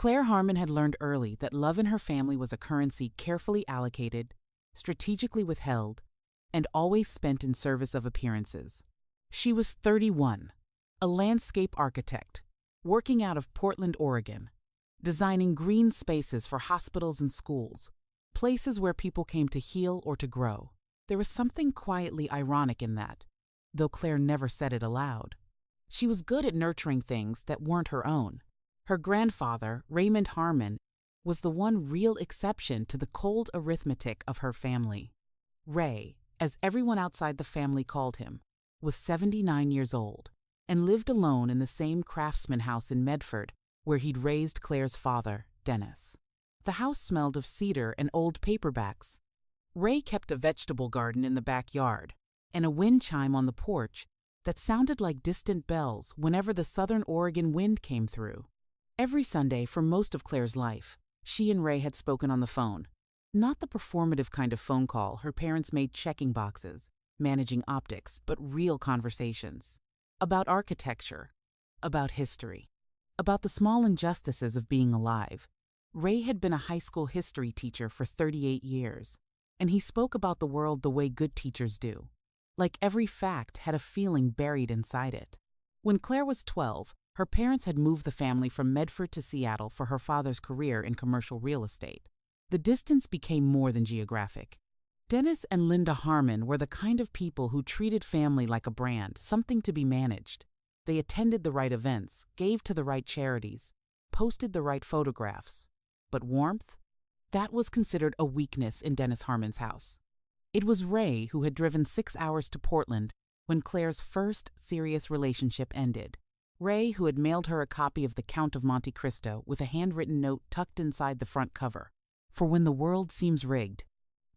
Claire Harmon had learned early that love in her family was a currency carefully allocated, strategically withheld, and always spent in service of appearances. She was 31, a landscape architect, working out of Portland, Oregon, designing green spaces for hospitals and schools, places where people came to heal or to grow. There was something quietly ironic in that, though Claire never said it aloud. She was good at nurturing things that weren't her own. Her grandfather, Raymond Harmon, was the one real exception to the cold arithmetic of her family. Ray, as everyone outside the family called him, was 79 years old and lived alone in the same craftsman house in Medford where he'd raised Claire's father, Dennis. The house smelled of cedar and old paperbacks. Ray kept a vegetable garden in the backyard and a wind chime on the porch that sounded like distant bells whenever the southern Oregon wind came through. Every Sunday for most of Claire's life, she and Ray had spoken on the phone. Not the performative kind of phone call her parents made checking boxes, managing optics, but real conversations. About architecture, about history, about the small injustices of being alive. Ray had been a high school history teacher for 38 years, and he spoke about the world the way good teachers do. Like every fact had a feeling buried inside it. When Claire was 12, her parents had moved the family from Medford to Seattle for her father's career in commercial real estate. The distance became more than geographic. Dennis and Linda Harmon were the kind of people who treated family like a brand, something to be managed. They attended the right events, gave to the right charities, posted the right photographs. But warmth? That was considered a weakness in Dennis Harmon's house. It was Ray who had driven 6 hours to Portland when Claire's first serious relationship ended. Ray, who had mailed her a copy of The Count of Monte Cristo with a handwritten note tucked inside the front cover. For when the world seems rigged,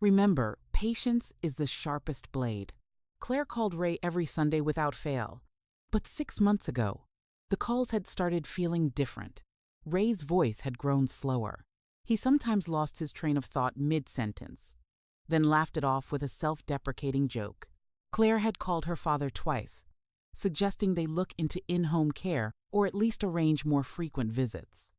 remember, patience is the sharpest blade. Claire called Ray every Sunday without fail. But 6 months ago, the calls had started feeling different. Ray's voice had grown slower. He sometimes lost his train of thought mid-sentence, then laughed it off with a self-deprecating joke. Claire had called her father twice, suggesting they look into in-home care or at least arrange more frequent visits.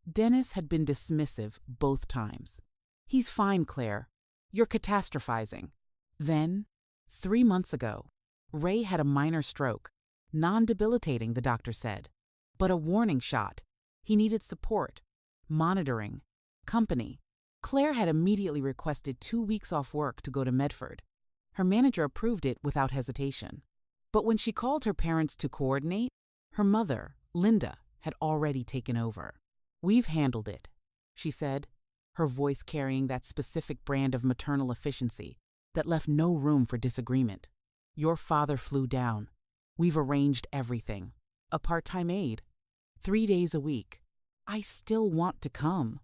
Dennis had been dismissive both times. "He's fine, Claire. You're catastrophizing." Then, 3 months ago, Ray had a minor stroke. Non-debilitating, the doctor said, but a warning shot. He needed support, monitoring, company. Claire had immediately requested 2 weeks off work to go to Medford. Her manager approved it without hesitation. But when she called her parents to coordinate, her mother, Linda, had already taken over. "We've handled it," she said, her voice carrying that specific brand of maternal efficiency that left no room for disagreement. "Your father flew down. We've arranged everything. A part-time aide. 3 days a week." "I still want to come,"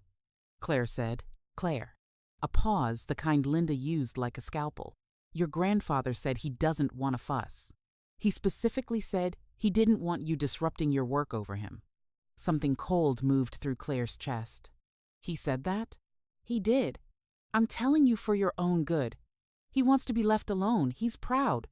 Claire said. "Claire." A pause, the kind Linda used like a scalpel. "Your grandfather said he doesn't want a fuss. He specifically said he didn't want you disrupting your work over him." Something cold moved through Claire's chest. "He said that?" "He did. I'm telling you for your own good. He wants to be left alone. He's proud.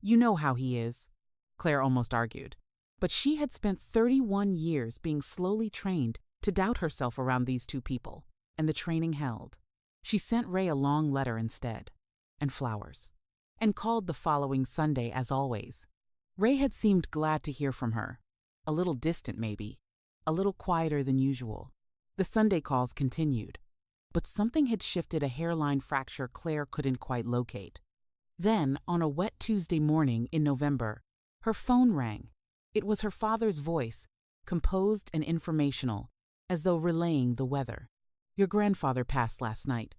You know how he is," Claire almost argued. But she had spent 31 years being slowly trained to doubt herself around these two people, and the training held. She sent Ray a long letter instead, and flowers, and called the following Sunday as always. Ray had seemed glad to hear from her, a little distant maybe, a little quieter than usual. The Sunday calls continued, but something had shifted a hairline fracture Claire couldn't quite locate. Then, on a wet Tuesday morning in November, her phone rang. It was her father's voice, composed and informational, as though relaying the weather. "Your grandfather passed last night.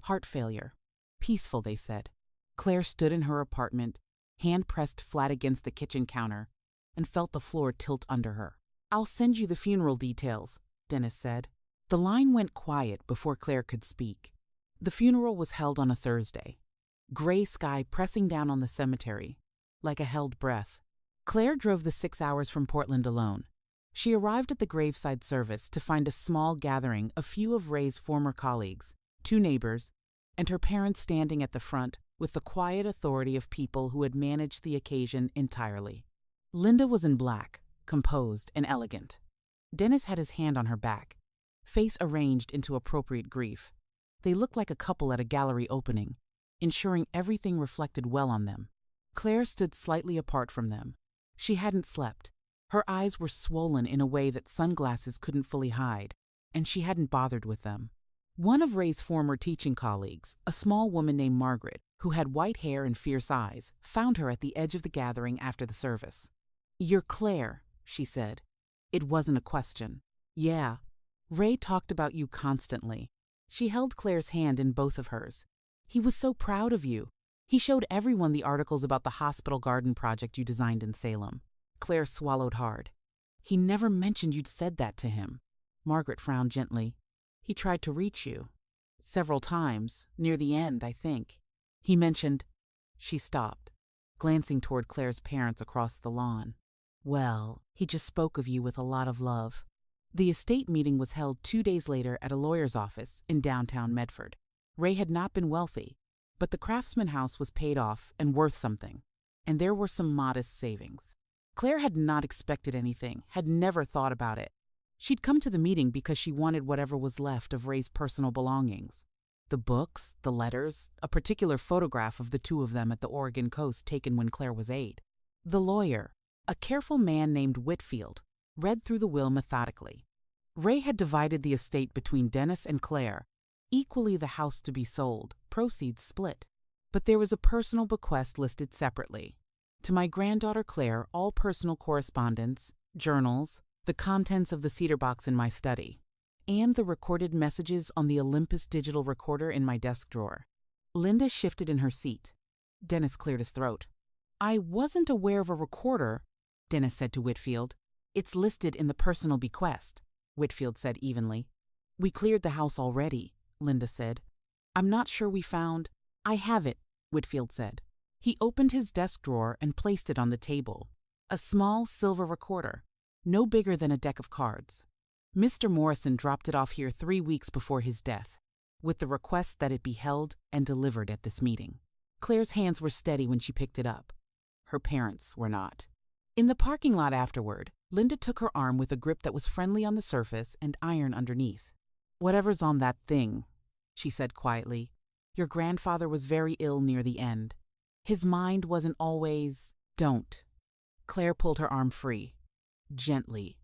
Heart failure. Peaceful, they said." Claire stood in her apartment, hand pressed flat against the kitchen counter, and felt the floor tilt under her. "I'll send you the funeral details," Dennis said. The line went quiet before Claire could speak. The funeral was held on a Thursday. Gray sky pressing down on the cemetery, like a held breath. Claire drove the 6 hours from Portland alone. She arrived at the graveside service to find a small gathering, a few of Ray's former colleagues, 2 neighbors, and her parents standing at the front with the quiet authority of people who had managed the occasion entirely. Linda was in black, composed and elegant. Dennis had his hand on her back, face arranged into appropriate grief. They looked like a couple at a gallery opening, ensuring everything reflected well on them. Claire stood slightly apart from them. She hadn't slept. Her eyes were swollen in a way that sunglasses couldn't fully hide, and she hadn't bothered with them. One of Ray's former teaching colleagues, a small woman named Margaret, who had white hair and fierce eyes, found her at the edge of the gathering after the service. "You're Claire," she said. It wasn't a question. "Yeah. Ray talked about you constantly." She held Claire's hand in both of hers. "He was so proud of you. He showed everyone the articles about the hospital garden project you designed in Salem." Claire swallowed hard. "He never mentioned you'd said that to him." Margaret frowned gently. "He tried to reach you. Several times, near the end, I think. He mentioned—" She stopped, glancing toward Claire's parents across the lawn. "Well, he just spoke of you with a lot of love." The estate meeting was held 2 days later at a lawyer's office in downtown Medford. Ray had not been wealthy, but the Craftsman house was paid off and worth something, and there were some modest savings. Claire had not expected anything, had never thought about it. She'd come to the meeting because she wanted whatever was left of Ray's personal belongings. The books, the letters, a particular photograph of the two of them at the Oregon coast taken when Claire was 8. The lawyer, a careful man named Whitfield, read through the will methodically. Ray had divided the estate between Dennis and Claire, equally the house to be sold, proceeds split. But there was a personal bequest listed separately. "To my granddaughter Claire, all personal correspondence, journals, the contents of the cedar box in my study, and the recorded messages on the Olympus digital recorder in my desk drawer." Linda shifted in her seat. Dennis cleared his throat. "I wasn't aware of a recorder," Dennis said to Whitfield. "It's listed in the personal bequest," Whitfield said evenly. "We cleared the house already," Linda said. "I'm not sure we found—" "I have it," Whitfield said. He opened his desk drawer and placed it on the table. A small silver recorder, no bigger than a deck of cards. Mr. Morrison dropped it off here 3 weeks before his death, with the request that it be held and delivered at this meeting. Claire's hands were steady when she picked it up. Her parents were not. In the parking lot afterward, Linda took her arm with a grip that was friendly on the surface and iron underneath. "Whatever's on that thing," she said quietly. "Your grandfather was very ill near the end. His mind wasn't always—" "Don't." Claire pulled her arm free. Gently,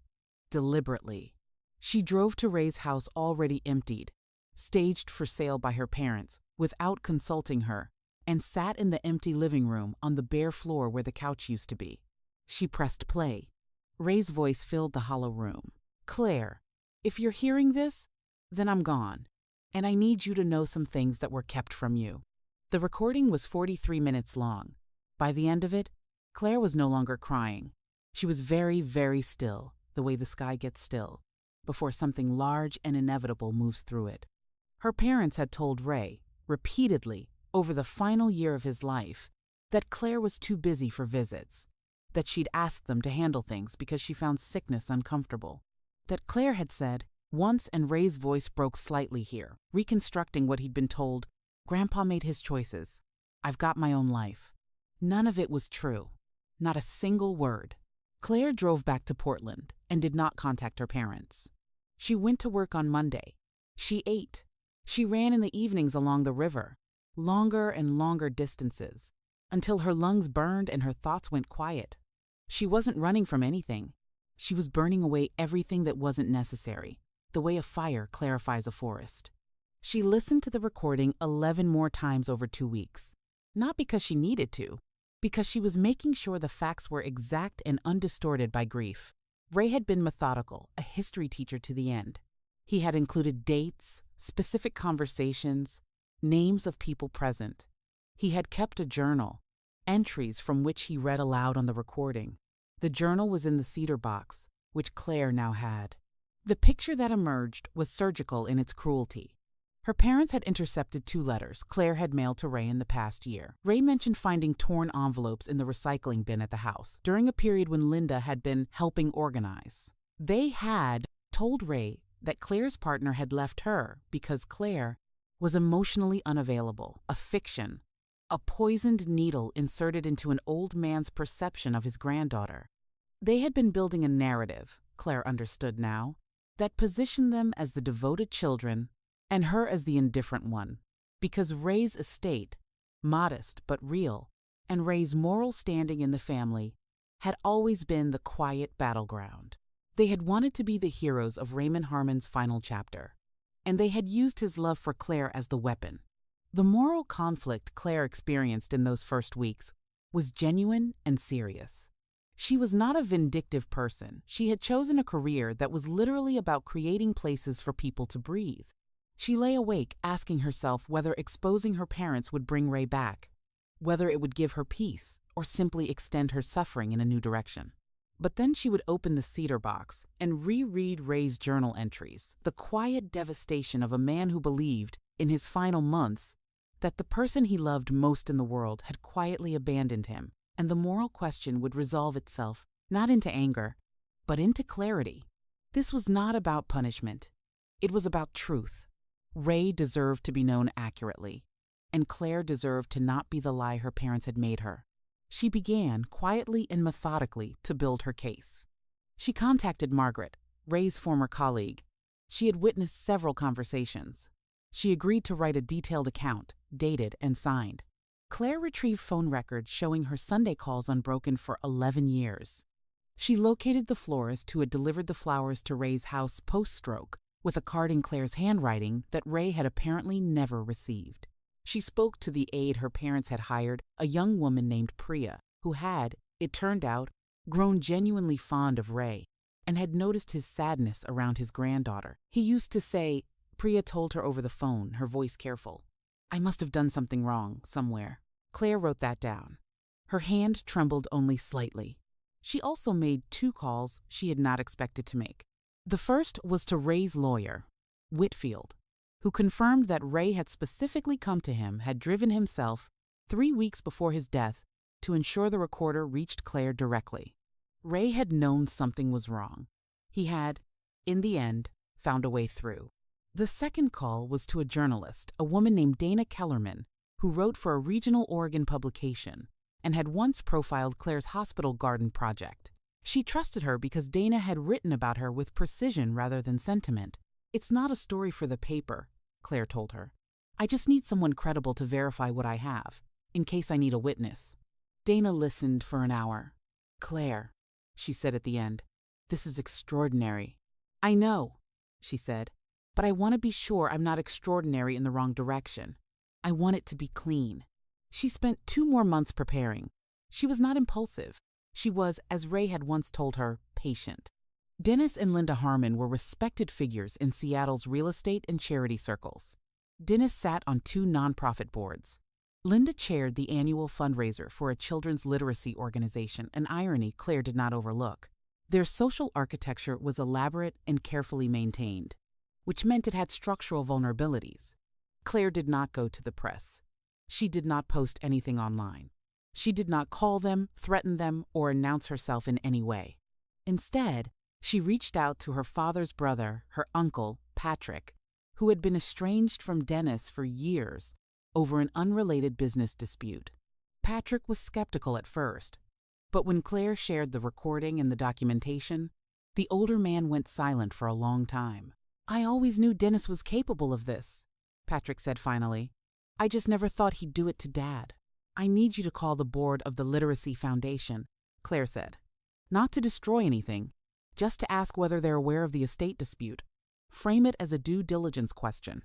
deliberately. She drove to Ray's house already emptied, staged for sale by her parents, without consulting her, and sat in the empty living room on the bare floor where the couch used to be. She pressed play. Ray's voice filled the hollow room. "Claire, if you're hearing this, then I'm gone, and I need you to know some things that were kept from you." The recording was 43 minutes long. By the end of it, Claire was no longer crying. She was very, very still, the way the sky gets still, before something large and inevitable moves through it. Her parents had told Ray, repeatedly, over the final year of his life, that Claire was too busy for visits, that she'd asked them to handle things because she found sickness uncomfortable, that Claire had said once, and Ray's voice broke slightly here, reconstructing what he'd been told, "Grandpa made his choices. I've got my own life." None of it was true. Not a single word. Claire drove back to Portland and did not contact her parents. She went to work on Monday. She ate. She ran in the evenings along the river, longer and longer distances, until her lungs burned and her thoughts went quiet. She wasn't running from anything. She was burning away everything that wasn't necessary, the way a fire clarifies a forest. She listened to the recording 11 more times over 2 weeks, not because she needed to, because she was making sure the facts were exact and undistorted by grief. Ray had been methodical, a history teacher to the end. He had included dates, specific conversations, names of people present. He had kept a journal, entries from which he read aloud on the recording. The journal was in the cedar box, which Claire now had. The picture that emerged was surgical in its cruelty. Her parents had intercepted 2 letters Claire had mailed to Ray in the past year. Ray mentioned finding torn envelopes in the recycling bin at the house during a period when Linda had been helping organize. They had told Ray that Claire's partner had left her because Claire was emotionally unavailable, a fiction, a poisoned needle inserted into an old man's perception of his granddaughter. They had been building a narrative, Claire understood now, that positioned them as the devoted children and her as the indifferent one, because Ray's estate, modest but real, and Ray's moral standing in the family had always been the quiet battleground. They had wanted to be the heroes of Raymond Harmon's final chapter, and they had used his love for Claire as the weapon. The moral conflict Claire experienced in those first weeks was genuine and serious. She was not a vindictive person. She had chosen a career that was literally about creating places for people to breathe. She lay awake asking herself whether exposing her parents would bring Ray back, whether it would give her peace or simply extend her suffering in a new direction. But then she would open the cedar box and reread Ray's journal entries, the quiet devastation of a man who believed, in his final months, that the person he loved most in the world had quietly abandoned him, and the moral question would resolve itself not into anger, but into clarity. This was not about punishment. It was about truth. Ray deserved to be known accurately, and Claire deserved to not be the lie her parents had made her. She began, quietly and methodically, to build her case. She contacted Margaret, Ray's former colleague. She had witnessed several conversations. She agreed to write a detailed account, dated and signed. Claire retrieved phone records showing her Sunday calls unbroken for 11 years. She located the florist who had delivered the flowers to Ray's house post-stroke with a card in Claire's handwriting that Ray had apparently never received. She spoke to the aide her parents had hired, a young woman named Priya, who had, it turned out, grown genuinely fond of Ray and had noticed his sadness around his granddaughter. He used to say, Priya told her over the phone, her voice careful, "I must have done something wrong, somewhere." Claire wrote that down. Her hand trembled only slightly. She also made 2 calls she had not expected to make. The first was to Ray's lawyer, Whitfield, who confirmed that Ray had specifically come to him, had driven himself 3 weeks before his death to ensure the recorder reached Claire directly. Ray had known something was wrong. He had, in the end, found a way through. The second call was to a journalist, a woman named Dana Kellerman, who wrote for a regional Oregon publication and had once profiled Claire's hospital garden project. She trusted her because Dana had written about her with precision rather than sentiment. "It's not a story for the paper," Claire told her. "I just need someone credible to verify what I have, in case I need a witness." Dana listened for an hour. "Claire," she said at the end, "this is extraordinary." "I know," she said, "but I want to be sure I'm not extraordinary in the wrong direction. I want it to be clean." She spent 2 more months preparing. She was not impulsive. She was, as Ray had once told her, patient. Dennis and Linda Harmon were respected figures in Seattle's real estate and charity circles. Dennis sat on 2 nonprofit boards. Linda chaired the annual fundraiser for a children's literacy organization, an irony Claire did not overlook. Their social architecture was elaborate and carefully maintained, which meant it had structural vulnerabilities. Claire did not go to the press. She did not post anything online. She did not call them, threaten them, or announce herself in any way. Instead, she reached out to her father's brother, her uncle, Patrick, who had been estranged from Dennis for years over an unrelated business dispute. Patrick was skeptical at first, but when Claire shared the recording and the documentation, the older man went silent for a long time. "I always knew Dennis was capable of this," Patrick said finally. "I just never thought he'd do it to Dad." "I need you to call the board of the Literacy Foundation," Claire said. "Not to destroy anything, just to ask whether they're aware of the estate dispute. Frame it as a due diligence question."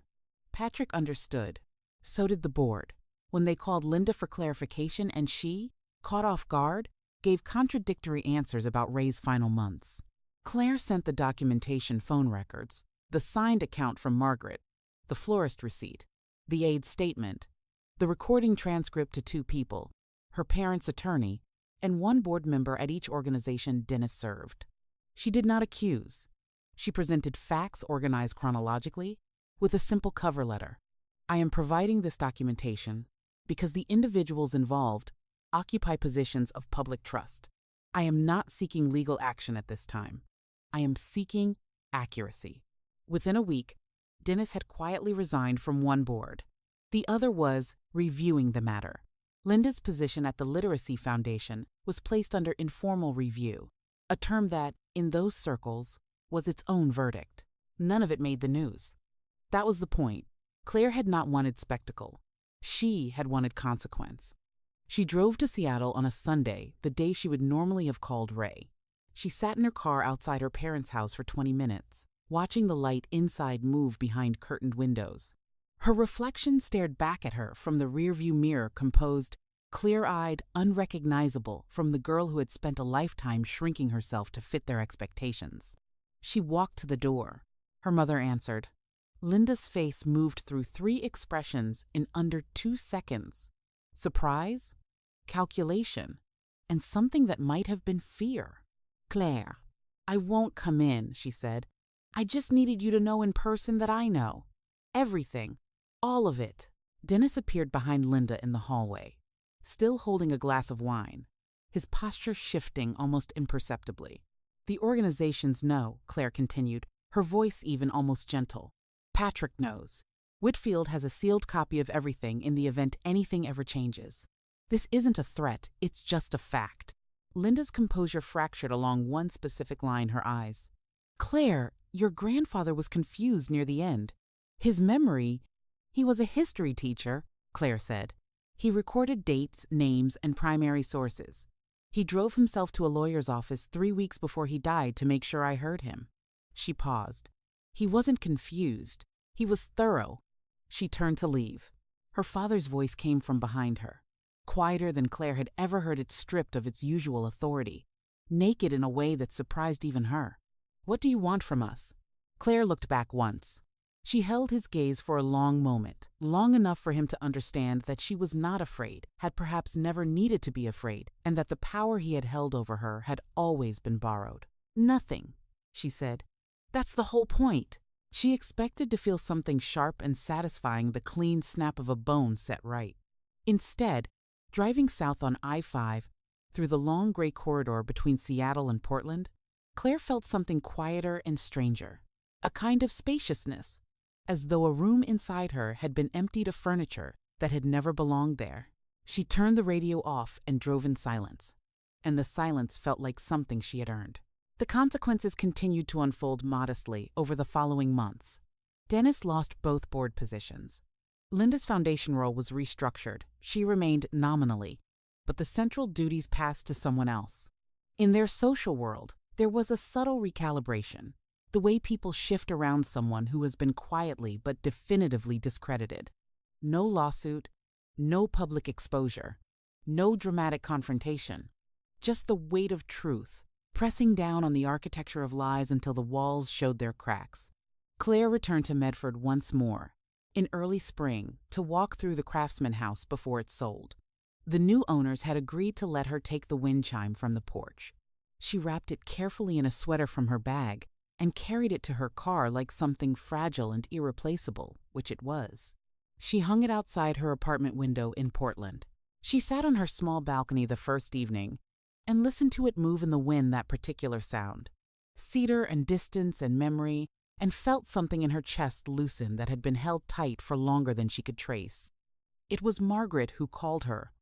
Patrick understood. So did the board. When they called Linda for clarification and she, caught off guard, gave contradictory answers about Ray's final months. Claire sent the documentation phone records, the signed account from Margaret, the florist receipt, the aide's statement, the recording transcript to 2 people, her parents' attorney, and 1 board member at each organization Dennis served. She did not accuse. She presented facts organized chronologically with a simple cover letter. "I am providing this documentation because the individuals involved occupy positions of public trust. I am not seeking legal action at this time. I am seeking accuracy." Within a week, Dennis had quietly resigned from 1 board. The other was reviewing the matter. Linda's position at the Literacy Foundation was placed under informal review, a term that, in those circles, was its own verdict. None of it made the news. That was the point. Claire had not wanted spectacle. She had wanted consequence. She drove to Seattle on a Sunday, the day she would normally have called Ray. She sat in her car outside her parents' house for 20 minutes, watching the light inside move behind curtained windows. Her reflection stared back at her from the rearview mirror, composed, clear-eyed, unrecognizable from the girl who had spent a lifetime shrinking herself to fit their expectations. She walked to the door. Her mother answered. Linda's face moved through 3 expressions in under 2 seconds. Surprise, calculation, and something that might have been fear. Claire, I won't come in, she said. I just needed you to know in person that I know. Everything. All of it. Dennis appeared behind Linda in the hallway, still holding a glass of wine, his posture shifting almost imperceptibly. The organizations know, Claire continued, her voice even almost gentle. Patrick knows. Whitfield has a sealed copy of everything in the event anything ever changes. This isn't a threat, it's just a fact. Linda's composure fractured along one specific line, her eyes. Claire, your grandfather was confused near the end. His memory, he was a history teacher, Claire said. He recorded dates, names, and primary sources. He drove himself to a lawyer's office 3 weeks before he died to make sure I heard him. She paused. He wasn't confused. He was thorough. She turned to leave. Her father's voice came from behind her, quieter than Claire had ever heard it, stripped of its usual authority, naked in a way that surprised even her. What do you want from us? Claire looked back once. She held his gaze for a long moment, long enough for him to understand that she was not afraid, had perhaps never needed to be afraid, and that the power he had held over her had always been borrowed. Nothing, she said. That's the whole point. She expected to feel something sharp and satisfying, the clean snap of a bone set right. Instead, driving south on I-5, through the long gray corridor between Seattle and Portland, Claire felt something quieter and stranger, a kind of spaciousness, as though a room inside her had been emptied of furniture that had never belonged there. She turned the radio off and drove in silence, and the silence felt like something she had earned. The consequences continued to unfold modestly over the following months. Dennis lost both board positions. Linda's foundation role was restructured. She remained nominally, but the central duties passed to someone else. In their social world, there was a subtle recalibration, the way people shift around someone who has been quietly but definitively discredited. No lawsuit, no public exposure, no dramatic confrontation, just the weight of truth, pressing down on the architecture of lies until the walls showed their cracks. Claire returned to Medford once more, in early spring, to walk through the Craftsman house before it sold. The new owners had agreed to let her take the wind chime from the porch. She wrapped it carefully in a sweater from her bag and carried it to her car like something fragile and irreplaceable, which it was. She hung it outside her apartment window in Portland. She sat on her small balcony the first evening and listened to it move in the wind, that particular sound, cedar and distance and memory, and felt something in her chest loosen that had been held tight for longer than she could trace. It was Margaret who called her,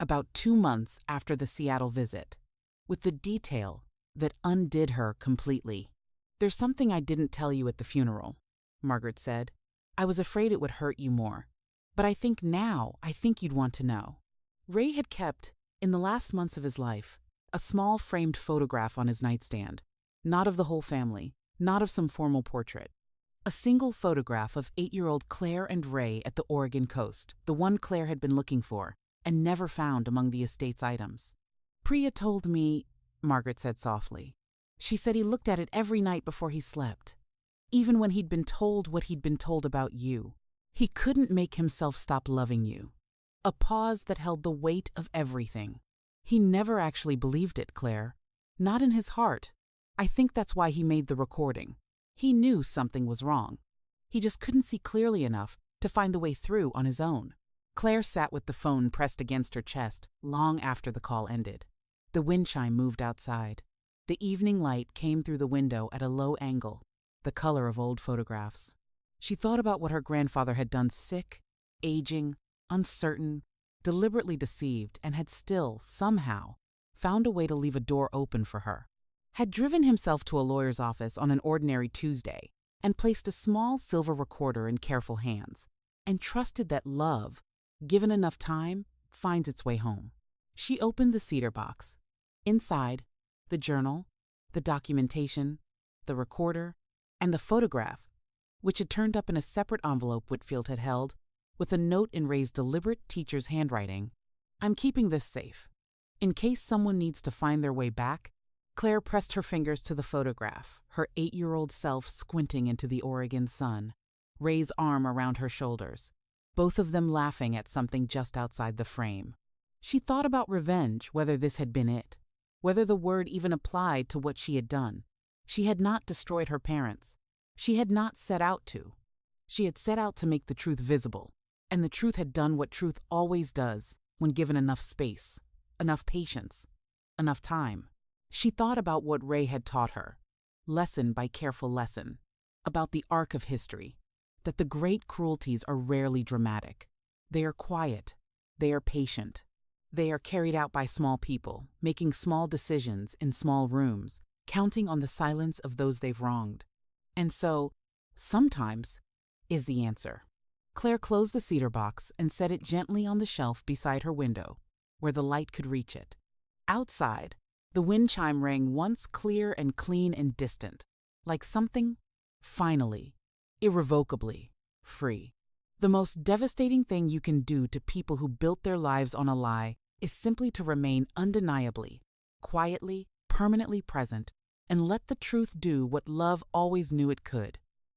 about 2 months after the Seattle visit, with the detail that undid her completely. "There's something I didn't tell you at the funeral," Margaret said. "I was afraid it would hurt you more. But I think you'd want to know." Ray had kept, in the last months of his life, a small framed photograph on his nightstand, not of the whole family, not of some formal portrait. A single photograph of 8-year-old Claire and Ray at the Oregon coast, the one Claire had been looking for and never found among the estate's items. "Priya told me," Margaret said softly. "She said he looked at it every night before he slept, even when he'd been told what he'd been told about you. He couldn't make himself stop loving you." A pause that held the weight of everything. He never actually believed it, Claire. Not in his heart. I think that's why he made the recording. He knew something was wrong. He just couldn't see clearly enough to find the way through on his own. Claire sat with the phone pressed against her chest long after the call ended. The wind chime moved outside. The evening light came through the window at a low angle, the color of old photographs. She thought about what her grandfather had done, sick, aging, uncertain, deliberately deceived, and had still, somehow, found a way to leave a door open for her. had driven himself to a lawyer's office on an ordinary Tuesday and placed a small silver recorder in careful hands, and trusted that love, given enough time, finds its way home. She opened the cedar box. Inside, the journal, the documentation, the recorder, and the photograph, which had turned up in a separate envelope Whitfield had held, with a note in Ray's deliberate teacher's handwriting. "I'm keeping this safe. In case someone needs to find their way back." Claire pressed her fingers to the photograph, her 8-year-old self squinting into the Oregon sun, Ray's arm around her shoulders, both of them laughing at something just outside the frame. She thought about revenge, whether this had been it, whether the word even applied to what she had done. She had not destroyed her parents. She had not set out to. She had set out to make the truth visible, and the truth had done what truth always does when given enough space, enough patience, enough time. She thought about what Ray had taught her, lesson by careful lesson, about the arc of history, that the great cruelties are rarely dramatic. They are quiet. They are patient. They are carried out by small people, making small decisions in small rooms, counting on the silence of those they've wronged. And so, sometimes, is the answer. Claire closed the cedar box and set it gently on the shelf beside her window, where the light could reach it. Outside, the wind chime rang once clear and clean and distant, like something, finally, irrevocably, free. The most devastating thing you can do to people who built their lives on a lie is simply to remain undeniably, quietly, permanently present, and let the truth do what love always knew it could: